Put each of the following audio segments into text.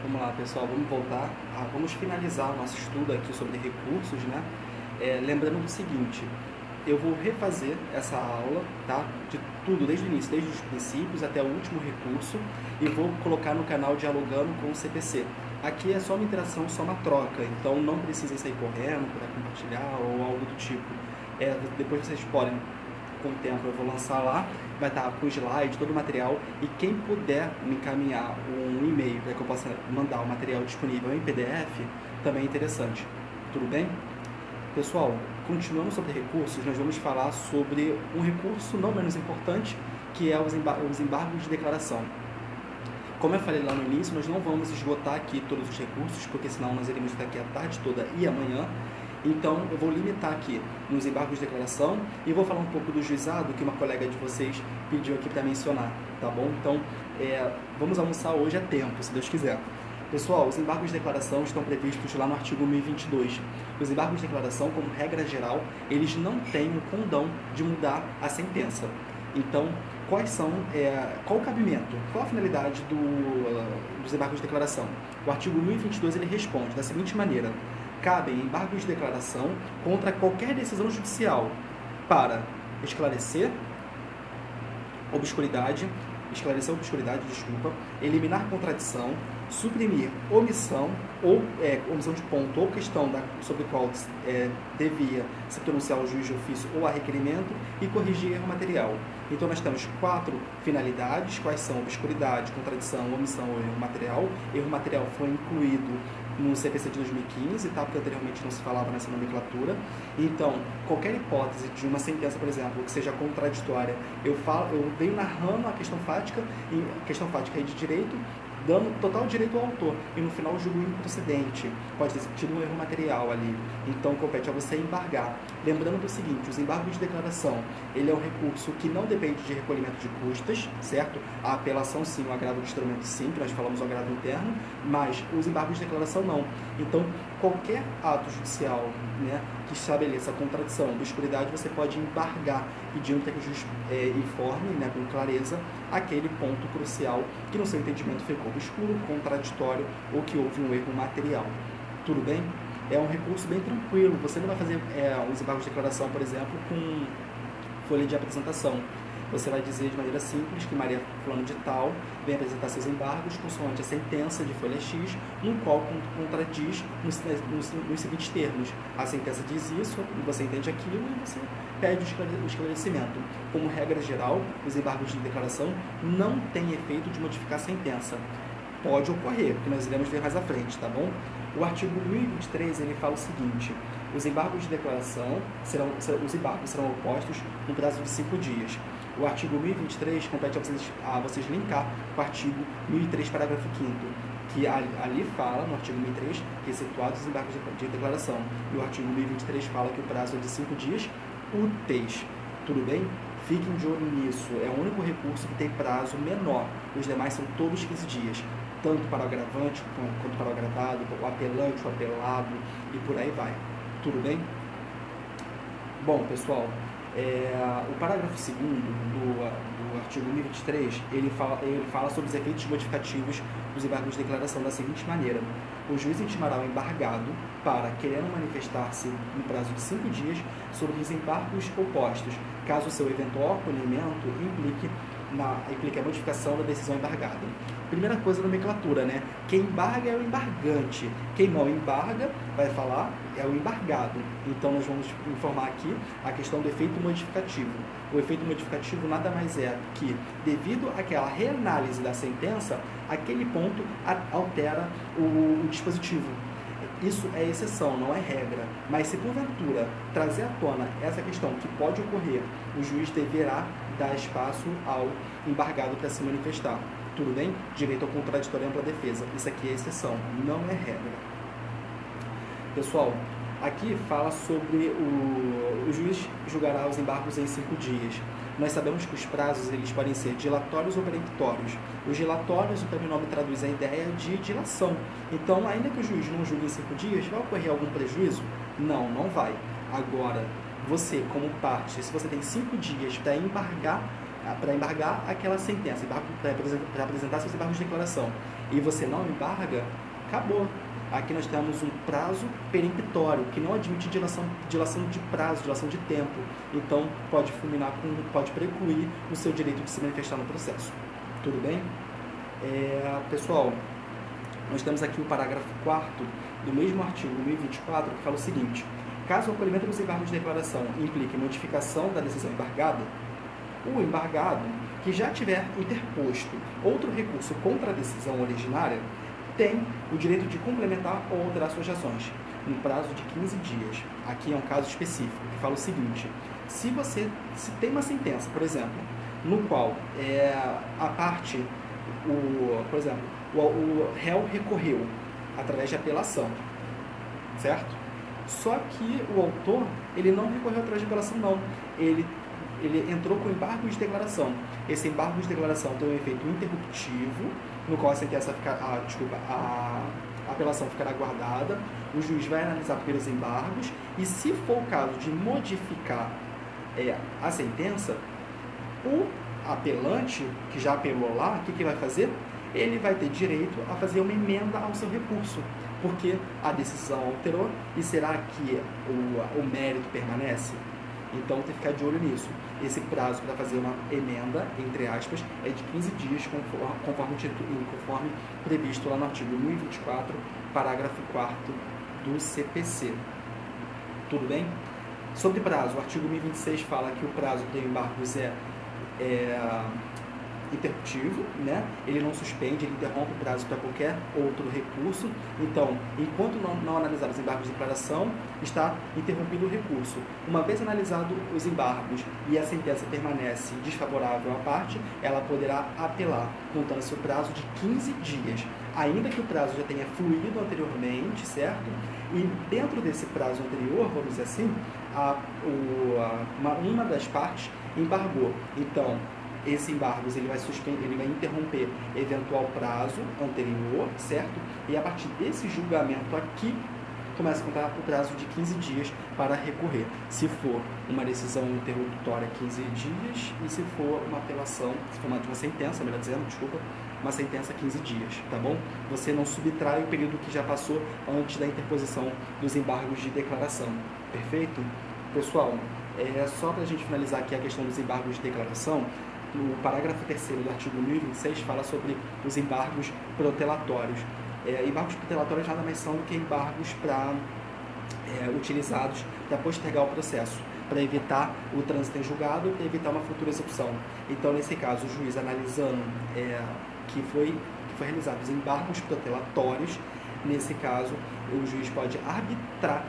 Vamos lá, pessoal, vamos voltar. Vamos finalizar o nosso estudo aqui sobre recursos, né? Lembrando do seguinte, eu vou refazer essa aula, tá? De tudo, desde o início, desde os princípios até o último recurso, e vou colocar no canal Dialogando com o CPC. Aqui é só uma interação, só uma troca, então não precisem sair correndo para compartilhar ou algo do tipo. Depois vocês podem, com o tempo eu vou lançar lá, vai estar com o slide, todo o material, e quem puder me encaminhar um e-mail para que eu possa mandar o material disponível em PDF, também é interessante. Tudo bem? Pessoal, continuando sobre recursos, nós vamos falar sobre um recurso não menos importante, que é os embargos de declaração. Como eu falei lá no início, nós não vamos esgotar aqui todos os recursos, porque senão nós iremos estar aqui a tarde toda e amanhã. Então, eu vou limitar aqui nos embargos de declaração e vou falar um pouco do juizado, que uma colega de vocês pediu aqui para mencionar, tá bom? Então, vamos almoçar hoje a tempo, se Deus quiser. Pessoal, os embargos de declaração estão previstos lá no artigo 1022. Os embargos de declaração, como regra geral, eles não têm o condão de mudar a sentença. Então, qual o cabimento? Qual a finalidade dos embargos de declaração? O artigo 1022 ele responde da seguinte maneira: cabem embargos de declaração contra qualquer decisão judicial para esclarecer obscuridade, eliminar contradição, suprimir omissão ou omissão de ponto ou questão sobre a qual devia se pronunciar o juiz de ofício ou a requerimento e corrigir erro material. Então nós temos 4 finalidades, quais são obscuridade, contradição, omissão ou erro material. Erro material foi incluído no CPC de 2015, tá? Porque anteriormente não se falava nessa nomenclatura. Então, qualquer hipótese de uma sentença, por exemplo, que seja contraditória, eu venho narrando a questão fática aí de direito, dando total direito ao autor, e no final julgo improcedente, pode ter tido um erro material ali, então compete a você embargar. Lembrando do seguinte, os embargos de declaração, ele é um recurso que não depende de recolhimento de custas, certo? A apelação sim, o agravo de instrumento sim, que nós falamos o agravo interno, mas os embargos de declaração não. Então, qualquer ato judicial, né, que estabeleça contradição, obscuridade, você pode embargar, pedindo que o juiz informe, né, com clareza, aquele ponto crucial que no seu entendimento ficou obscuro, contraditório ou que houve um erro material. Tudo bem? É um recurso bem tranquilo, você não vai fazer os embargos de declaração, por exemplo, com folha de apresentação. Você vai dizer de maneira simples que Maria fulano de tal vem apresentar seus embargos consoante a sentença de folha X, no qual contradiz nos seguintes termos. A sentença diz isso, você entende aquilo e você pede o esclarecimento. Como regra geral, os embargos de declaração não têm efeito de modificar a sentença. Pode ocorrer, que nós iremos ver mais à frente, tá bom? O artigo 1023, ele fala o seguinte: os embargos de declaração serão opostos no prazo de 5 dias. O artigo 1023 compete a vocês linkar com o artigo 1003, parágrafo 5º, que ali fala, no artigo 1003, que excetuados os embargos de declaração. E o artigo 1023 fala que o prazo é de 5 dias úteis. Tudo bem? Fiquem de olho nisso. É o único recurso que tem prazo menor. Os demais são todos 15 dias. Tanto para o agravante quanto para o agravado, o apelante, o apelado e por aí vai. Tudo bem? Bom, pessoal, o parágrafo 2º do artigo 1023, ele fala sobre os efeitos modificativos dos embargos de declaração da seguinte maneira: o juiz intimará o embargado para, querendo manifestar-se no prazo de 5 dias sobre os embargos opostos, caso o seu eventual acolhimento implique a modificação da decisão embargada. Primeira coisa, nomenclatura, né? Quem embarga é o embargante. Quem não embarga, vai falar, é o embargado. Então, nós vamos informar aqui a questão do efeito modificativo. O efeito modificativo nada mais é que, devido àquela reanálise da sentença, aquele ponto altera o dispositivo. Isso é exceção, não é regra. Mas se porventura trazer à tona essa questão que pode ocorrer, o juiz deverá dar espaço ao embargado para se manifestar. Tudo bem? Direito ao contraditório e ampla defesa. Isso aqui é exceção, não é regra. Pessoal, aqui fala sobre o juiz julgará os embargos em 5 dias. Nós sabemos que os prazos eles podem ser dilatórios ou peremptórios. Os dilatórios, o próprio nome traduz a ideia de dilação. Então, ainda que o juiz não julgue em 5 dias, vai ocorrer algum prejuízo? Não, não vai. Agora, você, como parte, se você tem 5 dias para embargar para embargar aquela sentença, para apresentar seus embargos de declaração, e você não embarga, acabou. Aqui nós temos um prazo peremptório, que não admite dilação de prazo, dilação de tempo. Então, pode pode precluir o seu direito de se manifestar no processo. Tudo bem? Pessoal, nós temos aqui o parágrafo 4º do mesmo artigo 1024, que fala o seguinte: caso o acolhimento dos embargos de declaração implique modificação da decisão embargada, o embargado, que já tiver interposto outro recurso contra a decisão originária, tem o direito de complementar ou alterar suas ações, no prazo de 15 dias. Aqui é um caso específico, que fala o seguinte: se tem uma sentença, por exemplo, no qual a parte, por exemplo, o réu recorreu através de apelação, certo? Só que o autor, ele não recorreu através de apelação, não. Ele entrou com embargo de declaração. Esse embargo de declaração tem um efeito interruptivo, no qual a sentença a apelação ficará guardada, o juiz vai analisar pelos embargos, e se for o caso de modificar a sentença, o apelante, que já apelou lá, o que vai fazer? Ele vai ter direito a fazer uma emenda ao seu recurso, porque a decisão alterou, e será que o mérito permanece? Então, tem que ficar de olho nisso. Esse prazo para fazer uma emenda, entre aspas, é de 15 dias, conforme previsto lá no artigo 1024, parágrafo 4º do CPC. Tudo bem? Sobre prazo, o artigo 1026 fala que o prazo de embargos é interruptivo, né? Ele não suspende, ele interrompe o prazo para qualquer outro recurso. Então, enquanto não analisar os embargos de declaração, está interrompido o recurso. Uma vez analisado os embargos e a sentença permanece desfavorável à parte, ela poderá apelar, contando-se o prazo de 15 dias, ainda que o prazo já tenha fluído anteriormente, certo? E dentro desse prazo anterior, vamos dizer assim, uma das partes embargou. Então, esse embargo ele vai interromper eventual prazo anterior, certo? E a partir desse julgamento aqui, começa a contar o prazo de 15 dias para recorrer. Se for uma decisão interruptória, 15 dias, e se for uma apelação, se for uma sentença, melhor dizendo, desculpa, uma sentença, 15 dias, tá bom? Você não subtrai o período que já passou antes da interposição dos embargos de declaração, perfeito? Pessoal, só para a gente finalizar aqui a questão dos embargos de declaração, o parágrafo 3º do artigo 1026 fala sobre os embargos protelatórios. Embargos protelatórios nada mais são do que embargos utilizados para postergar o processo, para evitar o trânsito em julgado, para evitar uma futura execução. Então, nesse caso, o juiz analisando que foi realizados embargos protelatórios, nesse caso, o juiz pode arbitrar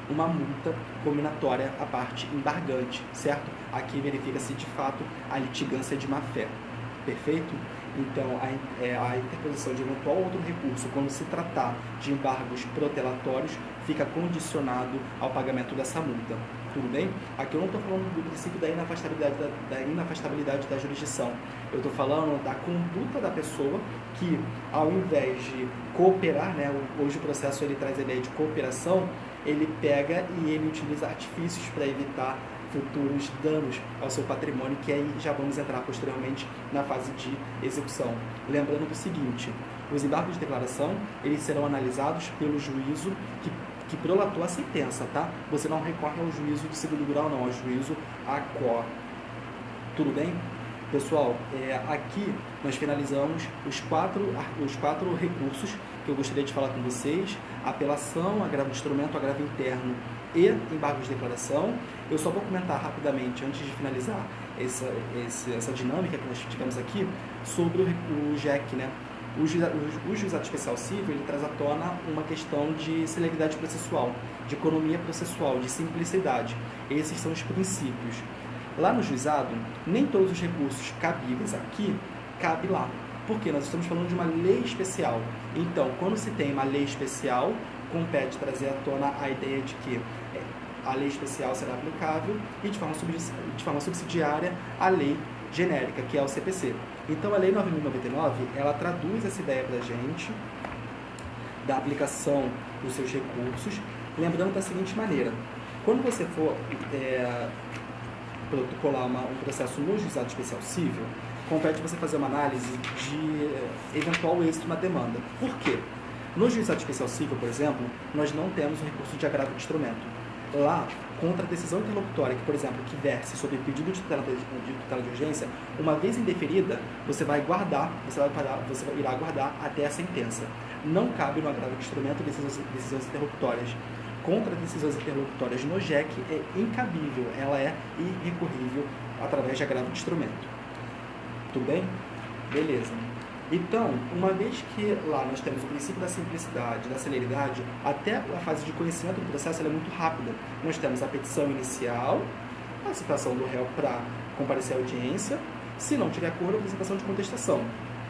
uma multa combinatória à parte embargante, certo? Aqui verifica se de fato a litigância é de má-fé, perfeito? Então, a interposição de eventual outro recurso, quando se tratar de embargos protelatórios, fica condicionado ao pagamento dessa multa, tudo bem? Aqui eu não estou falando do princípio da inafastabilidade da jurisdição, eu estou falando da conduta da pessoa que, ao invés de cooperar, né, hoje o processo ele traz a ideia de cooperação, ele pega e ele utiliza artifícios para evitar futuros danos ao seu patrimônio, que aí já vamos entrar posteriormente na fase de execução. Lembrando do seguinte, os embargos de declaração, eles serão analisados pelo juízo que prolatou a sentença, tá? Você não recorre ao juízo de segundo grau, não, ao juízo ACO. Tudo bem? Pessoal, aqui nós finalizamos os quatro recursos que eu gostaria de falar com vocês: apelação, agravo de instrumento, agravo interno e embargos de declaração. Eu só vou comentar rapidamente, antes de finalizar essa dinâmica que nós tivemos aqui, sobre o JEC, né? O Juizado Especial Civil, ele traz à tona uma questão de celeridade processual, de economia processual, de simplicidade. Esses são os princípios. Lá no juizado, nem todos os recursos cabíveis aqui cabem lá, porque nós estamos falando de uma lei especial. Então, quando se tem uma lei especial, compete trazer à tona a ideia de que a lei especial será aplicável e de forma subsidiária a lei genérica, que é o CPC. Então, a Lei 9.099, ela traduz essa ideia para a gente da aplicação dos seus recursos, lembrando da seguinte maneira: quando você for protocolar um processo no juizado especial civil, compete você fazer uma análise de eventual êxito na demanda. Por quê? No juizado especial civil, por exemplo, nós não temos um recurso de agravo de instrumento. Lá, contra a decisão interlocutória, que, por exemplo, que verse sobre pedido de tutela de urgência, uma vez indeferida, você irá aguardar até a sentença. Não cabe no agravo de instrumento decisões interlocutórias. Contra decisões interlocutórias no JEC é incabível, ela é irrecorrível através de agravo de instrumento. Tudo bem? Beleza. Então, uma vez que lá nós temos o princípio da simplicidade, da celeridade, até a fase de conhecimento do processo ela é muito rápida. Nós temos a petição inicial, a citação do réu para comparecer à audiência, se não tiver acordo, a apresentação de contestação.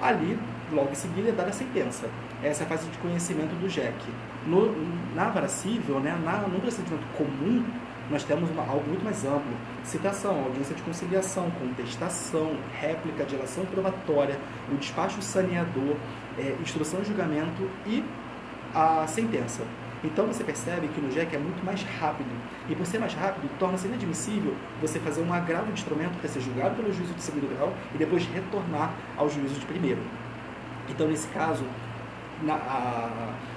Ali, logo em seguida, é dada a sentença. Essa é a fase de conhecimento do JEC. Na vara civil, né, no procedimento comum, nós temos algo muito mais amplo. Citação, audiência de conciliação, contestação, réplica, dilação probatória, o despacho saneador, instrução de julgamento e a sentença. Então você percebe que no JEC é muito mais rápido. E por ser mais rápido, torna-se inadmissível você fazer um agravo de instrumento para ser julgado pelo juízo de segundo grau e depois retornar ao juízo de primeiro. Então, nesse caso,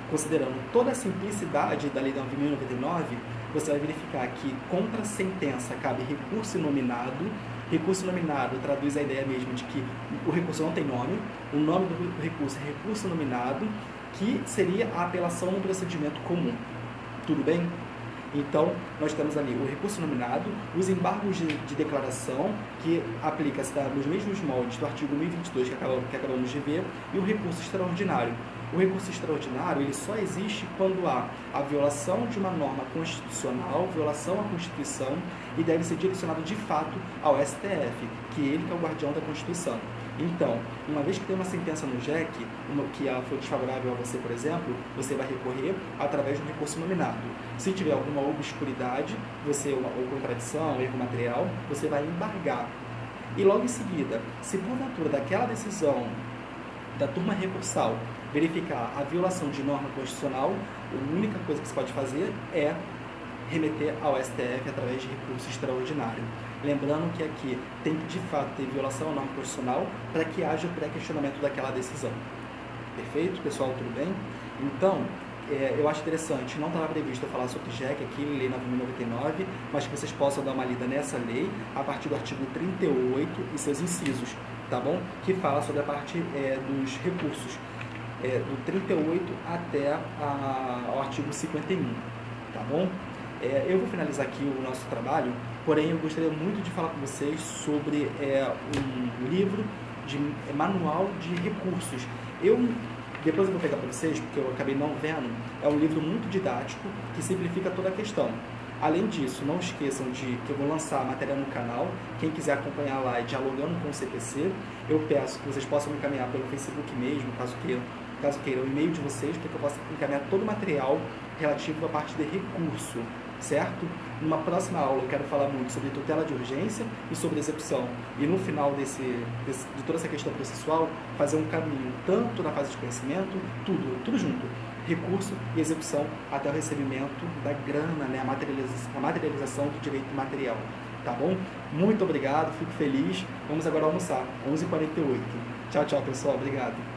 considerando toda a simplicidade da Lei 9.099, você vai verificar que contra a sentença cabe recurso inominado. Recurso inominado traduz a ideia mesmo de que o recurso não tem nome, o nome do recurso é recurso inominado, que seria a apelação no procedimento comum. Tudo bem? Então, nós temos ali o recurso nominado, os embargos de declaração, que aplica-se nos mesmos moldes do artigo 1022 que acabamos de ver, e o recurso extraordinário. O recurso extraordinário ele só existe quando há a violação de uma norma constitucional, violação à Constituição, e deve ser direcionado de fato ao STF, que ele que é o guardião da Constituição. Então, uma vez que tem uma sentença no JEC, que ela foi desfavorável a você, por exemplo, você vai recorrer através do recurso nominado. Se tiver alguma obscuridade, ou contradição, erro material, você vai embargar. E logo em seguida, se porventura daquela decisão da turma recursal verificar a violação de norma constitucional, a única coisa que você pode fazer é remeter ao STF através de recurso extraordinário. Lembrando que aqui tem que, de fato, ter violação à norma constitucional para que haja o pré-questionamento daquela decisão. Perfeito, pessoal? Tudo bem? Então, eu acho interessante, não estava previsto eu falar sobre JEC aqui, Lei 9.099, mas que vocês possam dar uma lida nessa lei a partir do artigo 38 e seus incisos, tá bom? Que fala sobre a parte dos recursos, do 38 até ao artigo 51, tá bom? Eu vou finalizar aqui o nosso trabalho, porém eu gostaria muito de falar com vocês sobre um livro de manual de recursos. Depois eu vou pegar para vocês, porque eu acabei não vendo, é um livro muito didático que simplifica toda a questão. Além disso, não esqueçam que eu vou lançar a matéria no canal. Quem quiser acompanhar lá e dialogando com o CPC, eu peço que vocês possam me encaminhar pelo Facebook mesmo, caso queiram o e-mail de vocês, para que eu possa encaminhar todo o material relativo à parte de recurso, certo? Numa próxima aula eu quero falar muito sobre tutela de urgência e sobre execução. E no final de toda essa questão processual, fazer um caminho tanto na fase de conhecimento, tudo junto, recurso e execução até o recebimento da grana, né? a materialização do direito material. Tá bom? Muito obrigado, fico feliz. Vamos agora almoçar, 11h48. Tchau, pessoal. Obrigado.